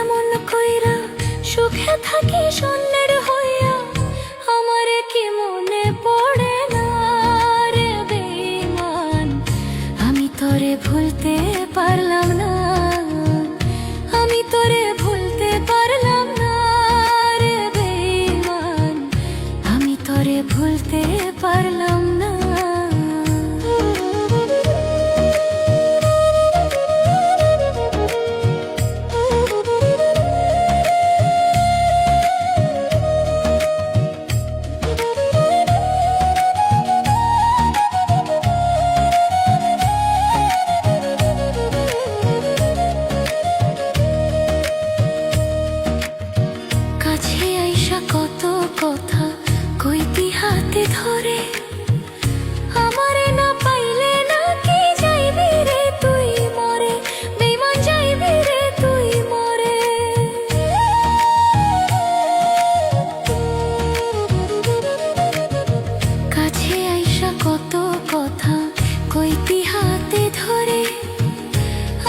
কেমন কইরা সুখে থাকি শূন্যের হইয়া, আমারে কি মনে পড়ে না রে বেঈমান। আমি তোরে ভুলতে পারলাম না, আমি তোরে ভুলতে পারলাম না রে বেঈমান, আমি তোরে ভুলতে পারলাম না। কাছে আইসা কত কথা কইতি হাতে ধরে, আমারে না পাইলে নাকি যাইবি রে তুই মরে, বেঈমান যাইবি রে তুই মরে। কাছে আইসা কত কথা কইতি হাতে ধরে,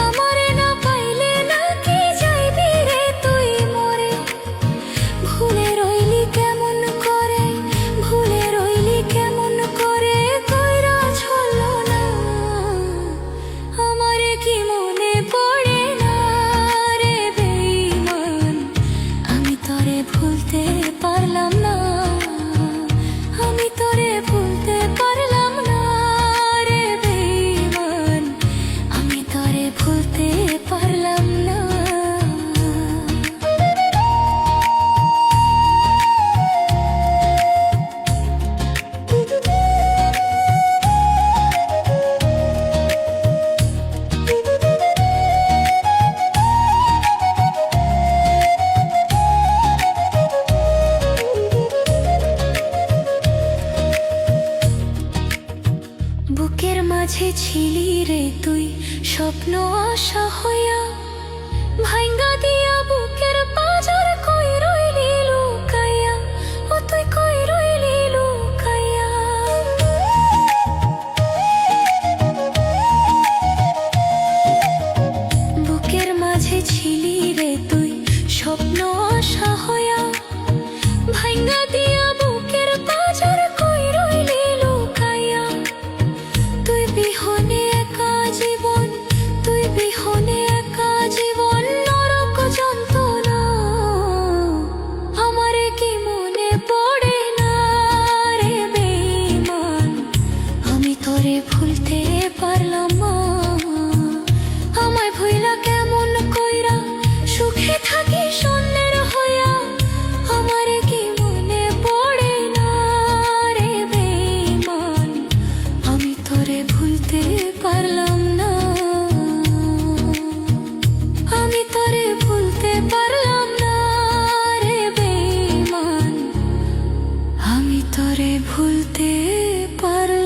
আমারে না পাইলে নাকি যাইবি রে তুই মরে। ভুলে রইলি কেমন করে, ভুলে রইলি কেমন করে, কইরা ছলো না, আমারে কি মনে পড়ে না রে বেঈমান। আমি তোরে ভুলতে পারলাম না, আমি তোরে ভুলতে পারলাম না রে বেঈমান, আমি তোরে ভুলতে পারলাম না। বুকের মাঝে ছিলি রে তুই স্বপ্ন আশা হইয়া, ভাঙ্গা দিয়া বুকের পাজার কই রইলি লুকাইয়া, ও তুই কই রইলি লুকাইয়া। বুকের মাঝে ছিলি রে তুই স্বপ্ন আশা হইয়া, ভাঙ্গা দিয়া বুকের পাজার কই রইলি লুকাইয়া। তুই বিহনে একা জীবন, তুই বিহনে একা জীবন, নরক যন্ত্রণা, আমারে কি মনে পড়ে না রে বেঈমান। আমি তোরে ভুলতে পারলাম না, আমায় ভুইলা কেমন কইরা সুখে থাকি শূন্যের হইয়া, আমারে কি মনে পড়ে না রে বেঈমান। আমি তোরে ভুলতে পারলাম না, আমি তোরে ভুলতে পারলাম না রে বেঈমান, আমি তোরে ভুলতে পারলাম